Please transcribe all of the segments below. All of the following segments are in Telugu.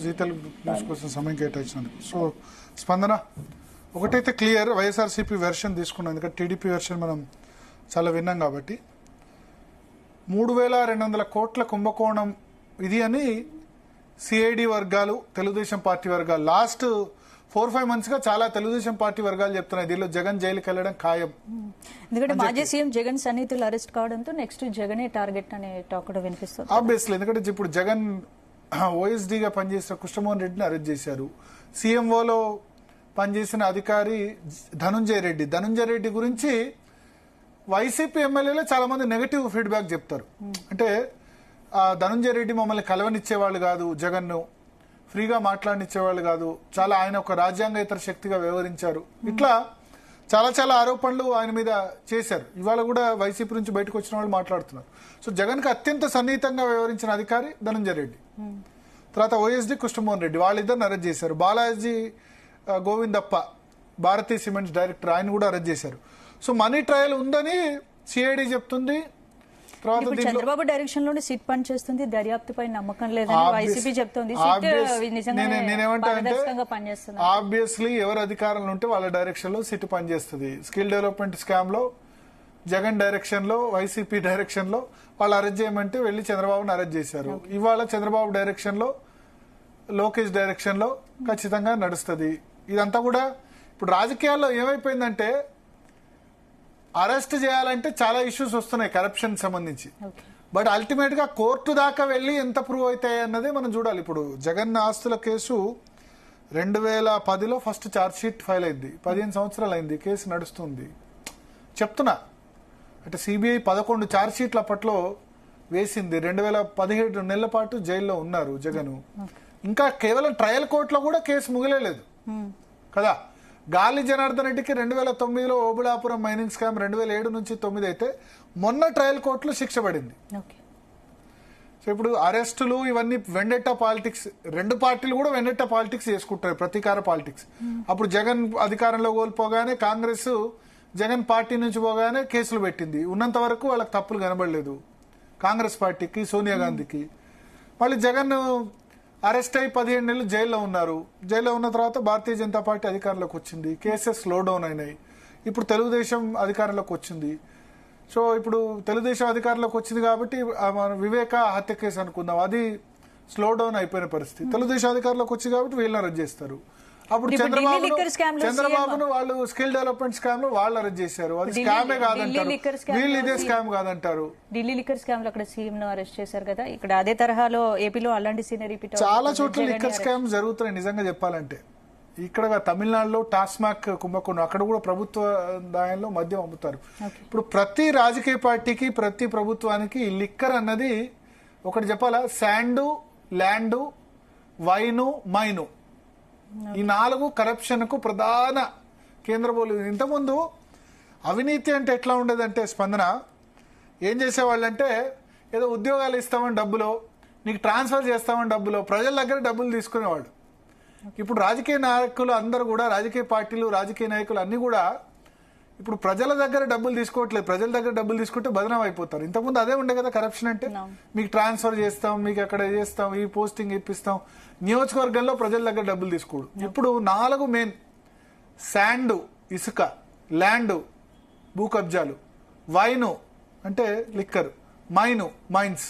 జీ తెలుగు న్యూస్ కోసం సమయం కేటాయించినందుకు. సో స్పందన, ఒకటైతే క్లియర్, వైఎస్ఆర్సీపీ వెర్షన్ తీసుకున్నాం, ఎందుకంటే టీడీపీ వెర్షన్ మనం చాలా విన్నాం కాబట్టి. 3,200 కోట్ల కుంభకోణం ఇది అని సిఐడి వర్గాలు, తెలుగుదేశం పార్టీ వర్గాలు లాస్ట్ 4-5 months గా చాలా తెలుగుదేశం పార్టీ వర్గాలు చెప్తున్నాయి దీనిలో జగన్ జైలుకి వెళ్ళడం ఖాయం. ఎందుకంటే మాజీ సీఎం జగన్ సన్నిహితులు అరెస్ట్ కావడంతో నెక్స్ట్ జగనే టార్గెట్ అనే టాక్ కూడా వినిపిస్తుంది. ఆబ్వియస్లీ, ఎందుకంటే ఇప్పుడు జగన్ ఓఎస్డీగా పనిచేసిన కృష్ణమోహన్ రెడ్డిని అరెస్ట్ చేశారు. సీఎంఓలో పనిచేసిన అధికారి ధనుంజయ రెడ్డి గురించి వైసీపీ ఎమ్మెల్యేలే చాలా మంది నెగటివ్ ఫీడ్బ్యాక్ చెప్తారు. అంటే ధనుంజయ రెడ్డి మమ్మల్ని కలవనిచ్చేవాళ్ళు కాదు, జగన్ను ఫ్రీగా మాట్లాడనిచ్చేవాళ్ళు కాదు, చాలా ఆయన ఒక రాజ్యాంగేతర శక్తిగా వ్యవహరించారు, ఇట్లా చాలా చాలా ఆరోపణలు ఆయన మీద చేశారు. ఇవాళ కూడా వైసీపీ నుంచి బయటకు వచ్చిన వాళ్ళు మాట్లాడుతున్నారు. సో జగన్ కి అత్యంత సన్నిహితంగా వ్యవహరించిన అధికారి ధనుంజయ రెడ్డి, తర్వాత ఓఎస్డీ కృష్ణమోహన్ రెడ్డి, వాళ్ళిద్దరిని అరెస్ట్ చేశారు. బాలాజీ గోవిందప్ప, భారతీ సిమెంట్స్ డైరెక్టర్, ఆయన కూడా అరెస్ట్ చేశారు. సో మనీ ట్రయల్ ఉందని సిఐడి చెప్తుంది. చంద్రబాబు డైరెక్షన్ లోనే సిట్ పనిచేస్తుంది, దర్యాప్తుపై నమ్మకం లేదని వైసీపీ చెప్తుంది. ఆబ్వియస్లీ ఎవరు అధికారంలో ఉంటే వాళ్ళ డైరెక్షన్ లో సిట్ పనిచేస్తుంది. స్కిల్ డెవలప్మెంట్ స్కామ్ లో జగన్ డైరెక్షన్ లో, వైసీపీ డైరెక్షన్ లో వాళ్ళు అరెస్ట్ చేయమంటే వెళ్లి చంద్రబాబుని అరెస్ట్ చేశారు. ఇవాళ చంద్రబాబు డైరెక్షన్ లో, లోకేష్ డైరెక్షన్ లో ఖచ్చితంగా నడుస్తుంది. ఇదంతా కూడా ఇప్పుడు రాజకీయాల్లో ఏమైపోయిందంటే అరెస్ట్ చేయాలంటే చాలా ఇష్యూస్ వస్తున్నాయి కరప్షన్ సంబంధించి, బట్ అల్టిమేట్ గా కోర్టు దాకా వెళ్లి ఎంత ప్రూవ్ అవుతాయి అన్నది మనం చూడాలి. ఇప్పుడు జగన్ ఆస్తుల కేసు 2010లో ఫస్ట్ ఛార్జ్ షీట్ ఫైల్ అయింది, 15 సంవత్సరాలు అయింది, కేసు నడుస్తుంది. చెప్తున్నా అంటే సిబిఐ 11 ఛార్జ్ షీట్లు అప్పట్లో వేసింది. 2017 నెలల పాటు జైల్లో ఉన్నారు జగన్. ఇంకా కేవలం ట్రయల్ కోర్టులో కూడా కేసు ముగిలేదు కదా. గాలి జనార్దన్ రెడ్డికి 2009లో ఓబుళాపురం మైనింగ్ స్కామ్ 2007 నుంచి 2009 అయితే మొన్న ట్రయల్ కోర్టులో శిక్ష పడింది. సో ఇప్పుడు అరెస్టులు ఇవన్నీ వెండెట్టా పాలిటిక్స్, రెండు పార్టీలు కూడా వెండెట్టా పాలిటిక్స్ చేసుకుంటారు, ప్రతీకార పాలిటిక్స్. అప్పుడు జగన్ అధికారంలో కోల్పోగానే కాంగ్రెస్ జగన్ పార్టీ నుంచి పోగానే కేసులు పెట్టింది. ఉన్నంత వరకు వాళ్ళకి తప్పులు కనబడలేదు కాంగ్రెస్ పార్టీకి, సోనియా గాంధీకి. మళ్ళీ జగన్ అరెస్ట్ అయి 17 నెలలు జైల్లో ఉన్నారు. జైల్లో ఉన్న తర్వాత భారతీయ జనతా పార్టీ అధికారంలోకి వచ్చింది, కేసెస్ స్లో డౌన్ అయినాయి. ఇప్పుడు తెలుగుదేశం అధికారంలోకి వచ్చింది. సో ఇప్పుడు తెలుగుదేశం అధికారంలోకి వచ్చింది కాబట్టి వివేక హత్య కేసు అనుకుందాం, అది స్లో డౌన్ అయిపోయిన పరిస్థితి. తెలుగుదేశం అధికారంలోకి వచ్చింది కాబట్టి వీళ్ళని అరెస్ట్ చేస్తారు. అప్పుడు చంద్రబాబును వాళ్ళు స్కిల్ డెవలప్మెంట్ స్కామ్ లో వాళ్ళు అరెస్ట్ చేశారు, అది స్కామే కాదంటారు, వీళ్ళు ఇదే స్కామ్ కాదంటారు. ఢిల్లీ లిక్కర్ స్కామ్ లో అక్కడ సీఎం ను అరెస్ట్ చేశారు కదా, ఇక్కడ అదే తరహాలో ఏపీలో అలాంటి సీనరీ చాలా చోట్ల లిక్కర్ స్కామ్ జరుగుతున్నాయి. నిజంగా చెప్పాలంటే ఇక్కడ తమిళనాడులో టాస్మాక్ కుంభకోణం, అక్కడ కూడా ప్రభుత్వ దాయంలో మద్యం అమ్ముతారు. ఇప్పుడు ప్రతి రాజకీయ పార్టీకి, ప్రతి ప్రభుత్వానికి లిక్కర్ అన్నది ఒకటి చెప్పాలా, శాండు, ల్యాండు, వైను, మైను, ఈ 4 కరప్షన్ కు ప్రధాన కేంద్ర బోలు. ఇంతకుముందు అవినీతి అంటే ఎట్లా ఉండేదంటే స్పందన ఏం చేసేవాళ్ళంటే ఏదో ఉద్యోగాలు ఇస్తామని డబ్బులో, నీకు ట్రాన్స్ఫర్ చేస్తామని డబ్బులో ప్రజల దగ్గర డబ్బులు తీసుకునేవాళ్ళు. ఇప్పుడు రాజకీయ నాయకులు అందరూ కూడా, రాజకీయ పార్టీలు, రాజకీయ నాయకులు అన్ని కూడా ఇప్పుడు ప్రజల దగ్గర డబ్బులు తీసుకోవట్లేదు. ప్రజల దగ్గర డబ్బులు తీసుకుంటే బదనాం అయిపోతారు. ఇంతకుముందు అదే ఉండే కదా కరప్షన్ అంటే, మీకు ట్రాన్స్ఫర్ చేస్తాం, మీకు అక్కడ చేస్తాం, ఈ పోస్టింగ్ ఇప్పిస్తాం, నియోజకవర్గంలో ప్రజల దగ్గర డబ్బులు తీసుకోడు. ఇప్పుడు 4 మెయిన్: శాండు ఇసుక, ల్యాండు భూ కబ్జాలు, వైను అంటే లిక్కర్, మైను మైన్స్,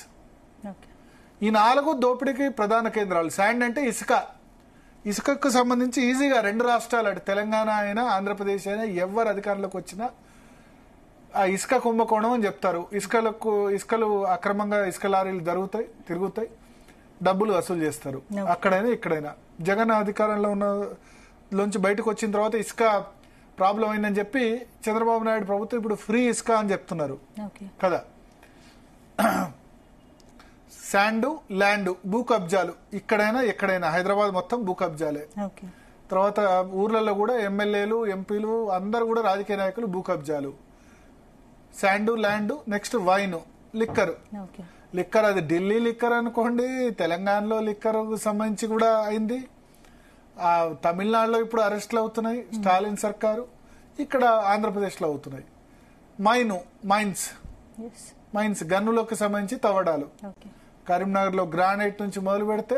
ఈ 4 దోపిడీకి ప్రధాన కేంద్రాలు. శాండ్ అంటే ఇసుకకు సంబంధించి ఈజీగా 2 రాష్ట్రాలు, అటు తెలంగాణ అయినా ఆంధ్రప్రదేశ్ అయినా ఎవరు అధికారంలోకి వచ్చినా ఆ ఇసుక కుంభకోణం అని చెప్తారు. ఇసుకలు అక్రమంగా ఇసుక లారీలు తిరుగుతాయి, డబ్బులు వసూలు చేస్తారు. అక్కడైనా ఇక్కడైనా జగన్ అధికారంలో ఉన్న లోంచి బయటకు వచ్చిన తర్వాత ఇసుక ప్రాబ్లం అయిందని చెప్పి చంద్రబాబు నాయుడు ప్రభుత్వం ఇప్పుడు ఫ్రీ ఇసుక అని చెప్తున్నారు కదా. శాండు, ల్యాండ్ భూ కబ్జాలు, ఇక్కడైనా ఎక్కడైనా హైదరాబాద్ మొత్తం భూ కబ్జాలే. తర్వాత ఊర్లలో కూడా ఎమ్మెల్యేలు, ఎంపీలు అందరు కూడా రాజకీయ నాయకులు భూ కబ్జాలు. Sand, land, next wine, liquor అది ఢిల్లీ లిక్కర్ అనుకోండి, తెలంగాణలో లిక్కర్ సంబంధించి కూడా అయింది. తమిళనాడులో ఇప్పుడు అరెస్టులు అవుతున్నాయి స్టాలిన్ సర్కారు, ఇక్కడ ఆంధ్రప్రదేశ్ లో అవుతున్నాయి. మైన్స్ గన్నులకు సంబంధించి తవ్వడాలు, కరీంనగర్ లో గ్రానైట్ నుంచి మొదలు పెడితే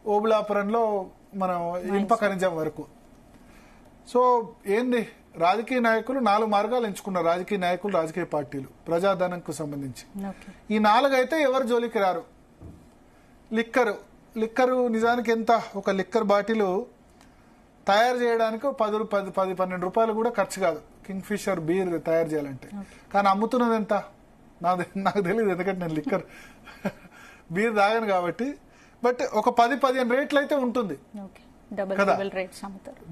ఓబులాపురంలో మనం ఇనుప ఖనిజం వరకు. సో ఏంది రాజకీయ నాయకులు 4 మార్గాలు ఎంచుకున్నారు, రాజకీయ నాయకులు, రాజకీయ పార్టీలు ప్రజాధనంకు సంబంధించి. ఈ 4 అయితే ఎవరు జోలికి రారు. లిక్కరు నిజానికి ఎంత, ఒక లిక్కర్ బాటిల్ తయారు చేయడానికి 10-12 రూపాయలు కూడా ఖర్చు కాదు కింగ్ ఫిషర్ బీర్ తయారు చేయాలంటే. కానీ అమ్ముతున్నది ఎంత నాకు తెలియదు, ఎందుకంటే నేను లిక్కర్ బీర్ తాగాను కాబట్టి. బట్ ఒక 10-15 రేట్లు అయితే ఉంటుంది కదా,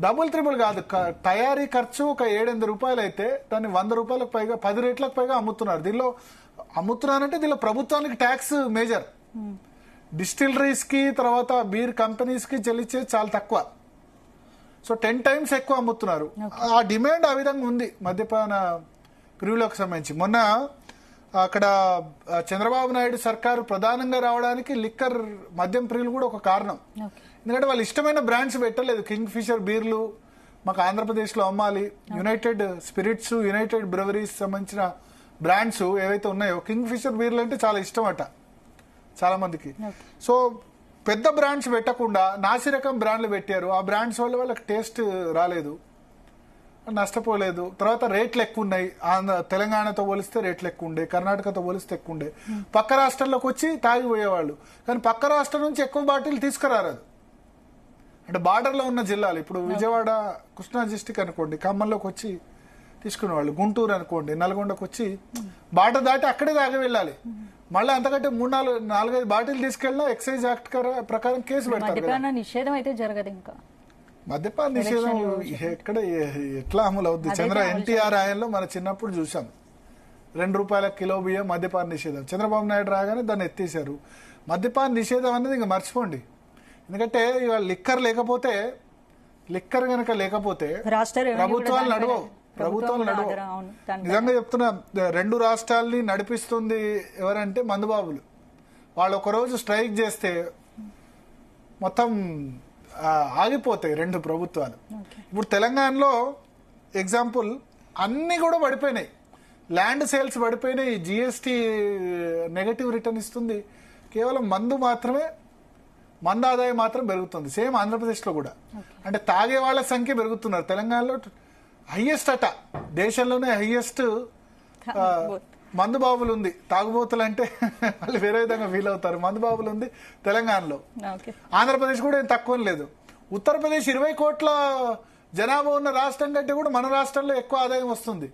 డబుల్ ట్రిబుల్ కాదు. తయారీ ఖర్చు ఒక 7-8 రూపాయలు అయితే దాన్ని 100 రూపాయలకు పైగా 10 రేట్లకు పైగా అమ్ముతున్నారు. అమ్ముతున్నారంటే దీనిలో ప్రభుత్వానికి ట్యాక్స్ మేజర్. డిస్టిలరీస్ కి తర్వాత బీర్ కంపెనీస్ కి చెల్లించేది చాలా తక్కువ. సో 10 times ఎక్కువ అమ్ముతున్నారు. ఆ డిమాండ్ ఆ విధంగా ఉంది మద్యపాన ప్రియులకు సంబంధించి. మొన్న అక్కడ చంద్రబాబు నాయుడు సర్కారు ప్రధానంగా రావడానికి లిక్కర్ మద్యం ప్రియులు కూడా ఒక కారణం. ఎందుకంటే వాళ్ళు ఇష్టమైన బ్రాండ్స్ పెట్టలేదు. కింగ్ ఫిషర్ బీర్లు మాకు ఆంధ్రప్రదేశ్ లో అమ్మాలి, యునైటెడ్ స్పిరిట్స్, యునైటెడ్ బ్రెవరీస్ సంబంధించిన బ్రాండ్స్ ఏవైతే ఉన్నాయో కింగ్ ఫిషర్ బీర్లు అంటే చాలా ఇష్టం అట చాలా మందికి. సో పెద్ద బ్రాండ్స్ పెట్టకుండా నాసిరకం బ్రాండ్లు పెట్టారు. ఆ బ్రాండ్స్ వల్ల వాళ్ళకి టేస్ట్ రాలేదు, నష్టపోలేదు. తర్వాత రేట్లు ఎక్కువ ఉన్నాయి. తెలంగాణతో పోలిస్తే రేట్లు ఎక్కువ ఉండే, కర్ణాటకతో పోలిస్తే ఎక్కువ ఉండే. పక్క రాష్ట్రాల్లోకి వచ్చి తాగిపోయేవాళ్ళు. కానీ పక్క రాష్ట్రం నుంచి ఎక్కువ బాటిల్ తీసుకురారు. అంటే బార్డర్లో ఉన్న జిల్లాలు, ఇప్పుడు విజయవాడ కృష్ణా డిస్టిక్ అనుకోండి, ఖమ్మంలోకి వచ్చి తీసుకునేవాళ్ళు. గుంటూరు అనుకోండి, నల్గొండకు వచ్చి బార్డర్ దాటి అక్కడే తాగి వెళ్ళాలి. మళ్ళీ అంతకంటే 3-4-5 బాటిల్ తీసుకెళ్ళినా ఎక్సైజ్ యాక్ట్ ప్రకారం కేసు పెడతారు. నిషేధం అయితే జరగదు. ఇంకా మద్యపాన నిషేధం ఎక్కడ ఎట్లా అమలు అవుద్ది? ఎన్టీఆర్ ఆయనలో మన చిన్నప్పుడు చూసాం 2 రూపాయల కిలో బియ్యం మద్యపాన నిషేధం. చంద్రబాబు నాయుడు రాగానే దాన్ని ఎత్తేసారు. మద్యపాన నిషేధం అనేది ఇంకా మర్చిపోండి. ఎందుకంటే ఇవాళ లిక్కర్ గనక లేకపోతే ప్రభుత్వాలు నడవవు. నిజంగా చెప్తున్నా, 2 రాష్ట్రాలని నడిపిస్తుంది ఎవరంటే మందుబాబులు. వాళ్ళు ఒకరోజు స్ట్రైక్ చేస్తే మొత్తం ఆగిపోతాయి 2 ప్రభుత్వాలు. ఇప్పుడు తెలంగాణలో ఎగ్జాంపుల్ అన్ని కూడా పడిపోయినాయి. ల్యాండ్ సేల్స్ పడిపోయినాయి, జిఎస్టీ నెగటివ్ రిటర్న్ ఇస్తుంది. కేవలం మందు ఆదాయం మాత్రం పెరుగుతుంది. సేమ్ ఆంధ్రప్రదేశ్ లో కూడా. అంటే తాగే వాళ్ళ సంఖ్య పెరుగుతున్నారు. తెలంగాణలో హైయెస్ట్ అట, దేశంలోనే హైయెస్ట్ మందుబాబులు ఉంది. తాగుబోతులు అంటే వాళ్ళు వేరే విధంగా ఫీల్ అవుతారు. మందుబాబులు ఉంది తెలంగాణలో. ఆంధ్రప్రదేశ్ కూడా ఏం తక్కువ లేదు. ఉత్తరప్రదేశ్ 20 కోట్ల జనాభా ఉన్న రాష్ట్రం కంటే కూడా మన రాష్ట్రంలో ఎక్కువ ఆదాయం వస్తుంది.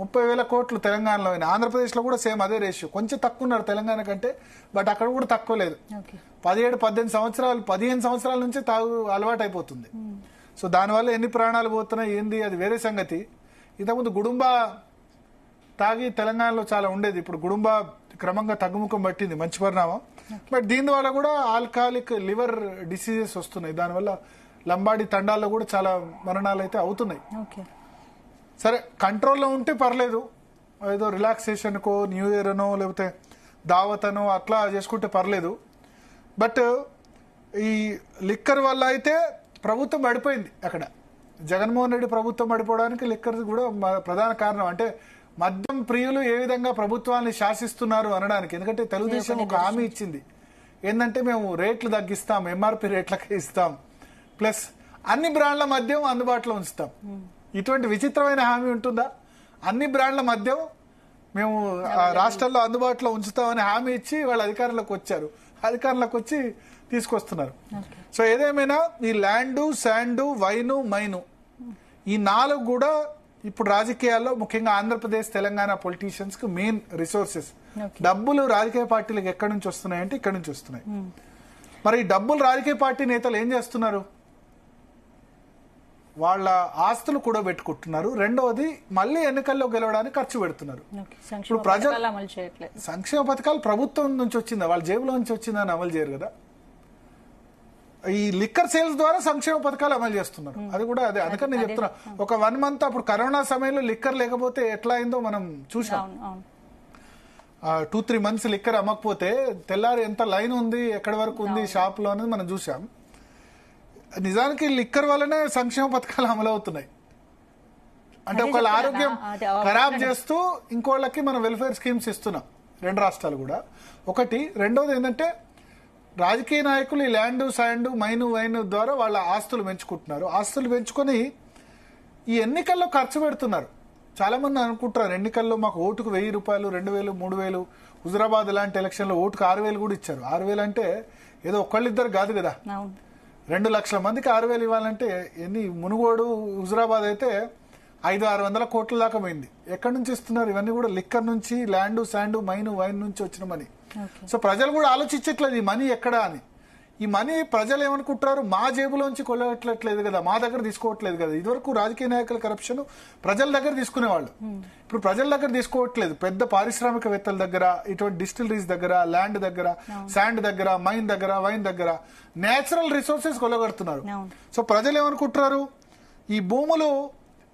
30,000 కోట్లు తెలంగాణలో. ఆంధ్రప్రదేశ్ లో కూడా సేమ్ అదే రేషియో. కొంచెం తక్కువ ఉన్నారు తెలంగాణ కంటే, బట్ అక్కడ కూడా తక్కువ లేదు. 17-18 సంవత్సరాలు 15 సంవత్సరాల నుంచి తాగు అలవాటు అయిపోతుంది. సో దానివల్ల ఎన్ని ప్రాణాలు పోతున్నాయి ఏంది అది వేరే సంగతి. ఇంతకుముందు గుడుంబా తాగి తెలంగాణలో చాలా ఉండేది. ఇప్పుడు గుడుంబా క్రమంగా తగ్గుముఖం పట్టింది, మంచి పరిణామం. బట్ దీని వల్ల కూడా ఆల్కహాలిక్ లివర్ డిసీజెస్ వస్తున్నాయి. దానివల్ల లంబాడి తండాల్లో కూడా చాలా మరణాలు అయితే అవుతున్నాయి. సరే, కంట్రోల్లో ఉంటే పర్లేదు. ఏదో రిలాక్సేషన్కో, న్యూ ఇయర్ అనో, లేకపోతే దావత్ అనో అట్లా చేసుకుంటే పర్లేదు. బట్ ఈ లిక్కర్ వల్ల అయితే ప్రభుత్వం పడిపోయింది. అక్కడ జగన్మోహన్ రెడ్డి ప్రభుత్వం పడిపోవడానికి లిక్కర్ కూడా ప్రధాన కారణం. అంటే మద్యం ప్రియులు ఏ విధంగా ప్రభుత్వాన్ని శాసిస్తున్నారు అనడానికి. ఎందుకంటే తెలుగుదేశం ఒక హామీ ఇచ్చింది, ఏంటంటే మేము రేట్లు తగ్గిస్తాం, ఎంఆర్పి రేట్లకే ఇస్తాం, ప్లస్ అన్ని బ్రాండ్ల మద్యం అందుబాటులో ఉంచుతాం. ఇటువంటి విచిత్రమైన హామీ ఉంటుందా? అన్ని బ్రాండ్ల మద్యం మేము రాష్ట్రాల్లో అందుబాటులో ఉంచుతామని హామీ ఇచ్చి వాళ్ళు అధికారంలోకి వచ్చి తీసుకొస్తున్నారు. సో ఏదేమైనా ఈ ల్యాండ్, శాండ్, వైన్, మైను ఈ 4 కూడా ఇప్పుడు రాజకీయాల్లో ముఖ్యంగా ఆంధ్రప్రదేశ్, తెలంగాణ పొలిటీషియన్స్ కు మెయిన్ రిసోర్సెస్. డబ్బులు రాజకీయ పార్టీలకు ఎక్కడి నుంచి వస్తున్నాయంటే ఇక్కడి నుంచి వస్తున్నాయి. మరి ఈ డబ్బులు రాజకీయ పార్టీ నేతలు ఏం చేస్తున్నారు? వాళ్ళ ఆస్తులు కూడా పెట్టుకుంటున్నారు. రెండవది మళ్ళీ ఎన్నికల్లో గెలవడానికి ఖర్చు పెడుతున్నారు. ఇప్పుడు సంక్షేమ పథకాలు ప్రభుత్వం నుంచి వచ్చిందా, వాళ్ళ జేబులో నుంచి వచ్చిందని అమలు చేయరు కదా. ఈ లిక్కర్ సేల్స్ ద్వారా సంక్షేమ పథకాలు అమలు చేస్తున్నారు. అది కూడా అదే. అందుకని నేను చెప్తున్నా, ఒక 1 month అప్పుడు కరోనా సమయంలో లిక్కర్ లేకపోతే ఎట్లా అయిందో మనం చూసాం. 2-3 months లిక్కర్ అమ్మకపోతే తెల్లారి ఎంత లైన్ ఉంది, ఎక్కడి వరకు ఉంది షాప్ లో అనేది మనం చూసాం. నిజానికి లిక్కర్ వల్లనే సంక్షేమ పథకాలు అమలు అవుతున్నాయి. అంటే ఒకళ్ళ ఆరోగ్యం ఖరాబ్ చేస్తూ ఇంకోళ్ళకి మనం వెల్ఫేర్ స్కీమ్స్ ఇస్తున్నాం 2 రాష్ట్రాలు కూడా. ఒకటి. రెండోది ఏంటంటే రాజకీయ నాయకులు ఈ ల్యాండ్ శాండ్ మైను వైన్ ద్వారా వాళ్ళ ఆస్తులు పెంచుకుంటున్నారు. ఆస్తులు పెంచుకొని ఈ ఎన్నికల్లో ఖర్చు పెడుతున్నారు. చాలా మంది అనుకుంటారు ఎన్నికల్లో మాకు ఓటుకు 1000 రూపాయలు, 2000, 3000, హుజురాబాద్ లాంటి ఎలక్షన్లో ఓటుకు 6000 కూడా ఇచ్చారు. 6000 అంటే ఏదో ఒకళ్ళిద్దరు కాదు కదా, 2 లక్షల మందికి 6000 ఇవ్వాలంటే ఎన్ని? మునుగోడు, హుజురాబాద్ అయితే 500-600 కోట్ల దాకా పోయింది. ఎక్కడి నుంచి ఇస్తున్నారు? ఇవన్నీ కూడా లిక్కర్ నుంచి, ల్యాండ్ శాండ్ మైను వైన్ నుంచి వచ్చిన మనీ. సో ప్రజలు కూడా ఆలోచించట్లేదు ఈ మనీ ఎక్కడా అని. ఈ మనీ ప్రజలు ఏమనుకుంటారు, మా జేబులోంచి కొలగట్లేదు కదా, మా దగ్గర తీసుకోవట్లేదు కదా. ఇదివరకు రాజకీయ నాయకుల కరప్షన్ ప్రజల దగ్గర తీసుకునేవాళ్ళు, ఇప్పుడు ప్రజల దగ్గర తీసుకోవట్లేదు. పెద్ద పారిశ్రామికవేత్తల దగ్గర, ఇటువంటి డిస్టిలరీస్ దగ్గర, ల్యాండ్ దగ్గర, శాండ్ దగ్గర, మైన్ దగ్గర, వైన్ దగ్గర నేచురల్ రిసోర్సెస్ కొలగడుతున్నారు. సో ప్రజలు ఏమనుకుంటున్నారు, ఈ భూములు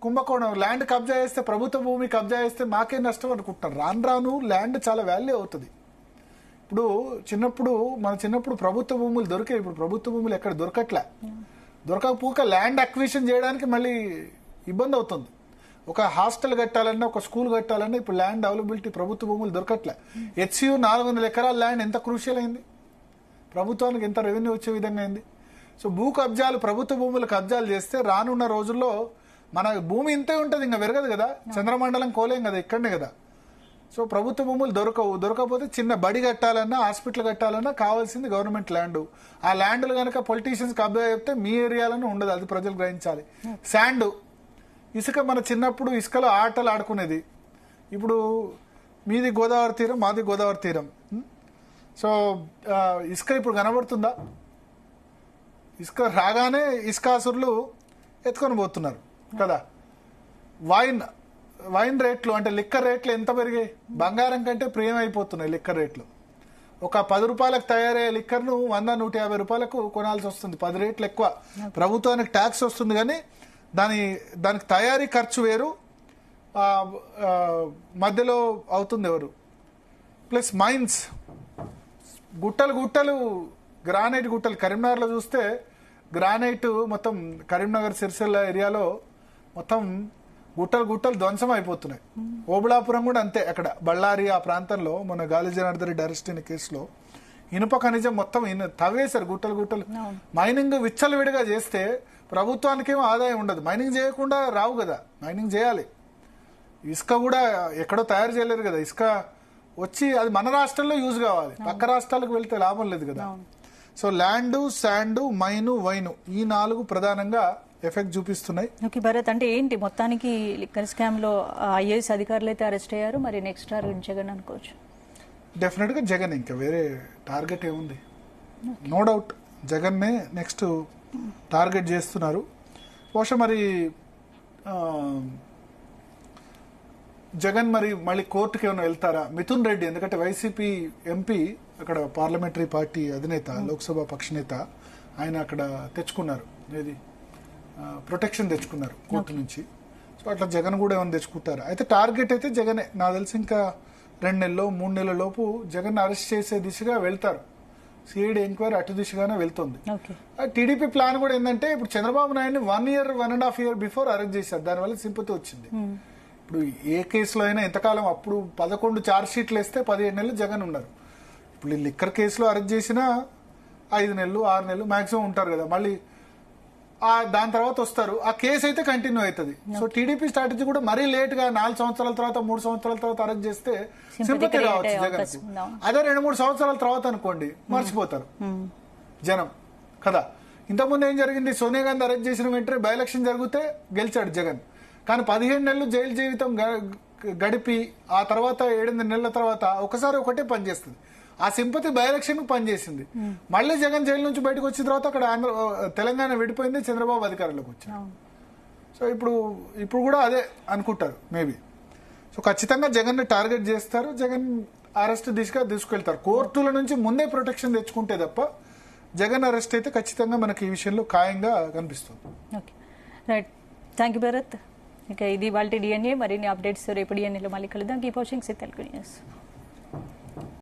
కుంభకోణం, ల్యాండ్ కబ్జా చేస్తే, ప్రభుత్వ భూమి కబ్జా చేస్తే మాకే నష్టం అనుకుంటున్నారు. రాను రాను ల్యాండ్ చాలా వాల్యూ అవుతుంది. ఇప్పుడు మన చిన్నప్పుడు ప్రభుత్వ భూములు దొరికాయి, ఇప్పుడు ప్రభుత్వ భూములు ఎక్కడ దొరకట్లే. దొరకకపోక ల్యాండ్ అక్విజిషన్ చేయడానికి మళ్ళీ ఇబ్బంది అవుతుంది. ఒక హాస్టల్ కట్టాలన్నా, ఒక స్కూల్ కట్టాలన్నా ఇప్పుడు ల్యాండ్ అవైలబిలిటీ, ప్రభుత్వ భూములు దొరకట్లే. HCU 400 ఎకరాల ల్యాండ్ ఎంత క్రూషియల్ అయింది, ప్రభుత్వానికి ఎంత రెవెన్యూ వచ్చే విధంగా అయింది. సో భూ కబ్జాలు, ప్రభుత్వ భూములు కబ్జాలు చేస్తే రానున్న రోజుల్లో మన భూమి ఇంతే ఉంటుంది, ఇంకా పెరగదు కదా. చంద్రమండలం కోలేం కదా, ఇక్కడనే కదా. సో ప్రభుత్వ భూములు దొరకకపోతే చిన్న బడి కట్టాలన్నా, హాస్పిటల్ కట్టాలన్నా కావాల్సింది గవర్నమెంట్ ల్యాండ్. ఆ ల్యాండ్లు కనుక పొలిటీషియన్స్ కబ్జా చెప్తే మీ ఏరియాలోనే ఉండదు, అది ప్రజలు గ్రహించాలి. శాండ్, ఇసుక, మన చిన్నప్పుడు ఇసుకలో ఆటలు ఆడుకునేది. ఇప్పుడు మీది గోదావరి తీరం, మాది గోదావరి తీరం. సో ఇసుక ఇప్పుడు కనబడుతుందా? ఇసుక రాగానే ఇసుకాసురులు ఎత్తుకొని పోతున్నారు కదా. వైన్ రేట్లు అంటే లిక్కర్ రేట్లు ఎంత పెరిగాయి, బంగారం కంటే ప్రియం అయిపోతున్నాయి లిక్కర్ రేట్లు. ఒక 10 రూపాయలకు తయారయ్యే లిక్కర్ను 100-150 రూపాయలకు కొనాల్సి వస్తుంది. 10 రేట్లు ఎక్కువ. ప్రభుత్వానికి ట్యాక్స్ వస్తుంది కానీ దానికి తయారీ ఖర్చు వేరు, మధ్యలో అవుతుంది ఎవరు. ప్లస్ మైన్స్, గుట్టలు గ్రానైట్ గుట్టలు. కరీంనగర్లో చూస్తే గ్రానైట్ మొత్తం కరీంనగర్, సిరిసిల్ల ఏరియాలో మొత్తం గుట్టలు ధ్వంసం అయిపోతున్నాయి. ఓబుళాపురం కూడా అంతే. అక్కడ బళ్ళారి ఆ ప్రాంతంలో మొన్న గాలి జనార్దన్ రెడ్డి అరెస్ట్ అయిన కేసులో ఇనుప ఖనిజం మొత్తం తవ్వేశారు, గుట్టలు. మైనింగ్ విచ్చలవిడిగా చేస్తే ప్రభుత్వానికి ఏమో ఆదాయం ఉండదు. మైనింగ్ చేయకుండా రావు కదా, మైనింగ్ చేయాలి. ఇసుక కూడా ఎక్కడో తయారు చేయలేరు కదా. ఇసుక వచ్చి అది మన రాష్ట్రంలో యూజ్ కావాలి, పక్క రాష్ట్రాలకు వెళ్తే లాభం లేదు కదా. So land, sand, mine, wine, ఈ 4 ప్రధానంగా ఎఫెక్ట్ చూపిస్తున్నాయి. ఓకే భరత్, అంటే ఏంటి మొత్తానికి లిక్కర్ స్కామ్ లో IAS అధికారులు అయితే అరెస్ట్ అయ్యారు, మరి నెక్స్ట్ టార్గెట్ జగన్ అనుకోవచ్చు? డెఫినెట్ గా జగన్, ఇంకా వేరే టార్గెట్ ఏముంది? నో డౌట్ జగన్ నే నెక్స్ట్ టార్గెట్ చేస్తున్నారు. బహుశా మరి జగన్ మళ్ళీ కోర్టుకి ఏమైనా వెళ్తారా? మిథున్ రెడ్డి, ఎందుకంటే వైసీపీ ఎంపీ, అక్కడ పార్లమెంటరీ పార్టీ అధినేత, లోక్సభ పక్షనేత, ఆయన అక్కడ తెచ్చుకున్నారు, ఏది ప్రొటెక్షన్ తెచ్చుకున్నారు కోర్టు నుంచి. సో అట్లా జగన్ కూడా ఏమైనా తెచ్చుకుంటారు. అయితే టార్గెట్ అయితే జగనే. నాకు తెలిసి ఇంకా 2 నెలలు 3 నెలల లోపు జగన్ అరెస్ట్ చేసే దిశగా వెళ్తారు. సిఐడి ఎంక్వైరీ అటు దిశగానే వెళ్తుంది. టీడీపీ ప్లాన్ కూడా ఏంటంటే, ఇప్పుడు చంద్రబాబు నాయుడిని 1.5 year బిఫోర్ అరెస్ట్ చేశారు, దానివల్ల సింపతి వచ్చింది. ఇప్పుడు ఏ కేసులో అయినా ఎంతకాలం, అప్పుడు 11 ఛార్జ్ షీట్లు వేస్తే 17 నెలలు జగన్ ఉన్నారు. ఇప్పుడు ఈ లిక్కర్ కేసులో అరెస్ట్ చేసినా 5 నెలలు 6 నెలలు మాక్సిమం ఉంటారు కదా. మళ్ళీ దాని తర్వాత వస్తారు, ఆ కేసు అయితే కంటిన్యూ అవుతుంది. సో టీడీపీ స్ట్రాటజీ కూడా మరీ లేట్ గా 4 సంవత్సరాల తర్వాత 3 సంవత్సరాల తర్వాత అరెస్ట్ చేస్తే సింపతి రావచ్చు జగన్. అదే 2-3 సంవత్సరాల తర్వాత అనుకోండి, మర్చిపోతారు జనం కదా. ఇంతకుముందు ఏం జరిగింది, సోనియా గాంధీ అరెస్ట్ చేసిన వెంటనే బై ఎలక్షన్ జరిగితే గెలిచాడు జగన్. కానీ 15 నెలలు జైలు జీవితం గడిపి ఆ తర్వాత 7-8 నెలల తర్వాత ఒకసారి ఒకటే పనిచేస్తుంది. ఆ సింపతి బై ఎలక్షన్ కు పనిచేసింది. మళ్ళీ జగన్ జైలు నుంచి బయటకు వచ్చిన తర్వాత అక్కడ తెలంగాణ విడిపోయింది, చంద్రబాబు అధికారంలోకి వచ్చారు. సో ఇప్పుడు కూడా అదే అనుకుంటారు మేబీ. సో ఖచ్చితంగా జగన్ ని టార్గెట్ చేస్తారు, జగన్ అరెస్ట్ దిశగా తీసుకెళ్తారు. కోర్టుల నుంచి ముందే ప్రొటెక్షన్ తెచ్చుకుంటే తప్ప జగన్ అరెస్ట్ అయితే ఖచ్చితంగా మనకి ఈ విషయంలో ఖాయంగా కనిపిస్తుంది. Right, thank you Bharat. ఇక ఇది వాళ్ళ DNA. మరిన్ని అప్డేట్స్ రేపు DNA లో మళ్ళీ కలుద్దాం. Keep watching Telugu news.